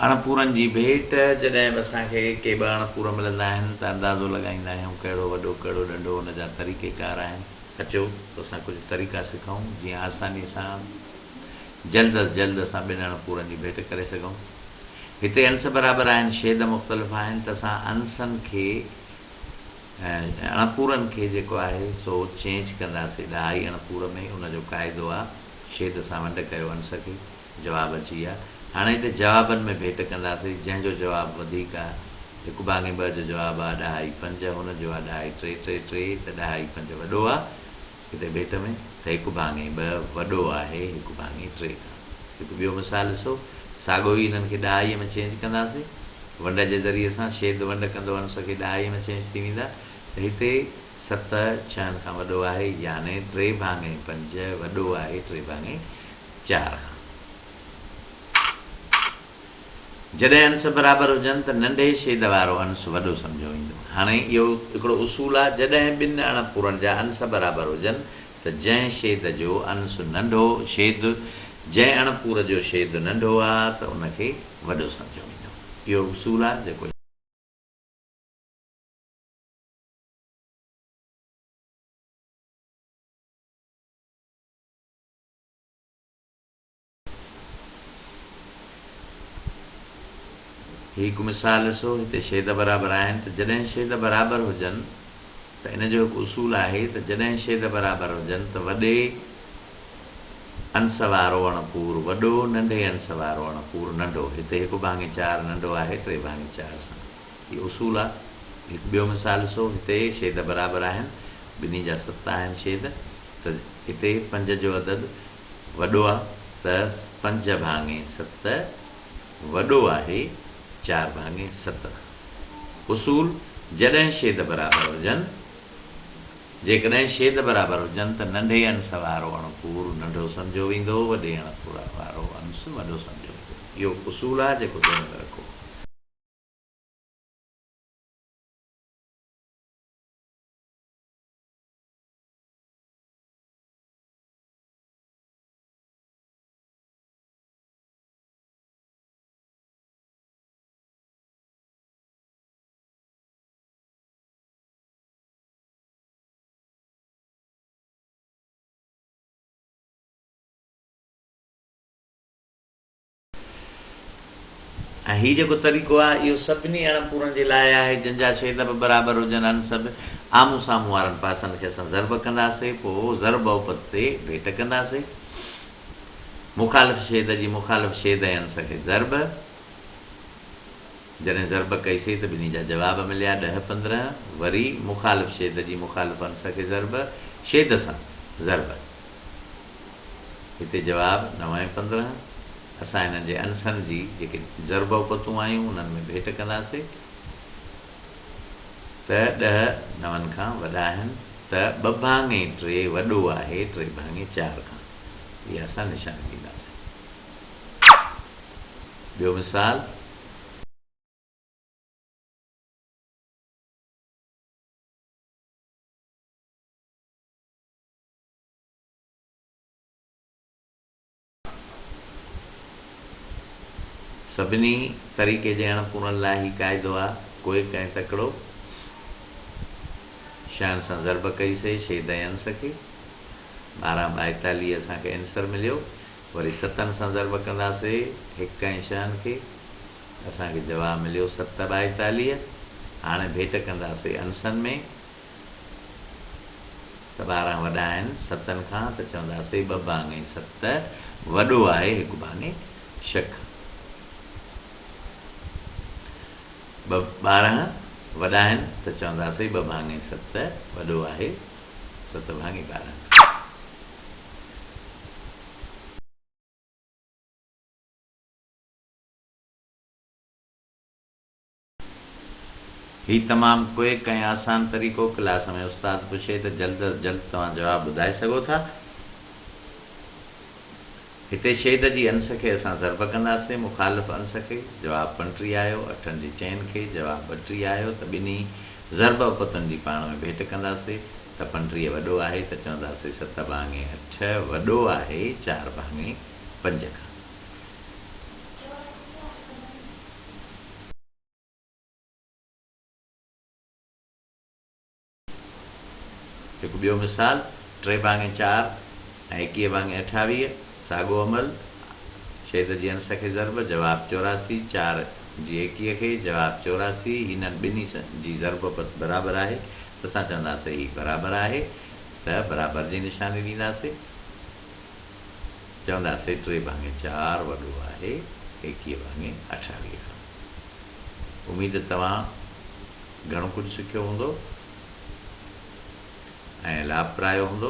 अणपूरनि जी भेट जॾहिं बि असांखे के ॿ अणपूर मिलंदा आहिनि त अंदाज़ो लॻाईंदा आहियूं कहिड़ो वॾो कहिड़ो नंढो, हुन जा तरीक़ेकार आहिनि। अचो त असां कुझु तरीक़ा सिखूं जीअं आसानीअ सां जल्द अज़ जल्द असां ॿिनि अणपूरनि जी भेट करे सघूं। हिते अंश बराबरि आहिनि, छेद मुख़्तलिफ़ आहिनि, त असां अंशनि खे अणपूरनि खे जेको आहे सो चेंज कंदासीं ॾहाई अणपूर में। उनजो क़ाइदो आहे छेद सां वंड कयो अंश खे, जवाबु अची विया। हाणे हिते जवाबनि में भेट कंदासीं, जंहिंजो जवाबु वधीक आहे। 1/2 जो जवाबु आहे ॾहाई 5, हुनजो आहे ॾहाई 3 3 3, त ॾहाई 5 वॾो आहे हिते भेट में, त 1/2 वॾो आहे 1/3 खां। हिकु ॿियो मिसाल ॾिसो, साॻियो ई हिननि खे ॾहाईअ में चेंज कंदासीं, वंड जे ज़रिए सां। छेद वंड कंदो अंश खे ॾहाईअ में चेंज थी वेंदा, त हिते 7 6 खां वॾो आहे, यानी 3/5 वॾो आहे 3/4 खां। जॾहिं अंश बराबरि हुजनि त नंढे छेद वारो अंश वॾो सम्झो ईंदो। हाणे इहो हिकिड़ो उसूल आहे, जॾहिं ॿिनि अणपूरनि जा अंश बराबरि हुजनि त जंहिं छेद जो अंश नंढो, जंहिं अणपूर जो छेद नंढो आहे त उनखे वॾो सम्झो ईंदो। इहो उसूल आहे जेको हिकु मिसाल ॾिसो, हिते छेद बराबरि आहिनि, त जॾहिं छेद बराबरि हुजनि त इन जो हिकु उसूल आहे त जॾहिं छेद बराबरि हुजनि त वॾे अंश वारो अणपूर वॾो, नंढे अंश वारो अणपूर नंढो। हिते 1/4 नंढो आहे 3/4 सां। इहो उसूल आहे। हिकु ॿियो मिसाल ॾिसो, हिते छेद बराबरि आहिनि, ॿिन्ही जा 7 आहिनि छेद, त हिते 5 जो अदद वॾो आहे, त 5/7 वॾो आहे 4/7। उसूल, जॾहिं छेद बराबरि हुजनि, जेकॾहिं छेद बराबरि हुजनि त नंढे अंश वारो अणपूर नंढो सम्झो वेंदो, वॾे अणपूर वारो अंश वॾो सम्झो वेंदो। इहो उसूल आहे जेको ध्यान में रखो। ऐं हीउ जेको तरीक़ो आहे इहो सभिनी अणपूरनि जे लाइ आहे जंहिंजा छेद बि बराबरि हुजनि, अंश बि। आम्हूं साम्हूं वारनि पासनि खे असां ज़र्ब कंदासीं, पोइ ज़र्ब उपत ते भेट कंदासीं। मुखालिफ़ छेद जी मुखालिफ़ छेद ऐं अंश खे ज़र्ब। जॾहिं ज़र्ब कईसीं त ॿिन्ही जा जवाब मिलिया 10 15। वरी मुखालिफ़ छेद जी मुखालिफ़ अंश खे ज़र्ब, छेद सां ज़र्ब, हिते जवाबु 9 ऐं 15। असां हिननि जे अंशनि जी जेके ज़र्ब उपतूं आहियूं उन्हनि में भेट कंदासीं, त 10 9 खां वॾा आहिनि, त 2/3 वॾो आहे 3/4 खां। इहा असां निशानी ॾींदासीं। ॿियो मिसाल, सभिनी तरीक़े जे अणपूरनि लाइ ही क़ाइदो आहे। कोई कंहिं तकिड़ो शयुनि सां ज़र्ब कईसीं छेद ऐं अंश खे, 12/42 असांखे आंसर मिलियो। वरी 7 सां ज़र्ब कंदासीं 1 ऐं 6 खे, असांखे जवाबु मिलियो 7/42। हाणे भेट कंदासीं अंशनि में, त 12 वॾा आहिनि 7 खां, त चवंदासीं 2/7 वॾो आहे 1/6 खां। 12 वॾा आहिनि त चवंदासीं 2/7 वॾो आहे 7/12। हीउ तमामु क्विक ऐं आसान तरीक़ो, क्लास में उस्ताद पुछे त जल्द अज़ जल्द तव्हां जवाबु ॿुधाए सघो था। हिते छेद जी अंश खे असां ज़र्ब कंदासीं, मुखालिफ़ अंश खे, जवाबु 35 आयो। 8 जी चैन खे जवाबु 32 आयो, त ॿिन्ही ज़र्ब उपतुनि जी पाण में भेट कंदासीं, त 35 वॾो आहे, त चवंदासीं 7/8 वॾो आहे 4/5 खां। हिकु ॿियो मिसाल 3 भाङे 4 ऐं 21 भाङे 28 साॻियो अमल छेद जी अंश खे ज़र्ब जवाब 84 4 जी 21 खे जवाब 84 हिननि ॿिन्ही जी ज़र्ब बराबरि आहे त असां चवंदासीं हीउ बराबरि आहे त बराबरि जी निशानी ॾींदासीं चवंदासीं 3 भाङे 4 वॾो आहे 21 भाङे 28 खां उमेद तव्हां घणो कुझु सिखियो हूंदो ऐं लाभप्राय हूंदो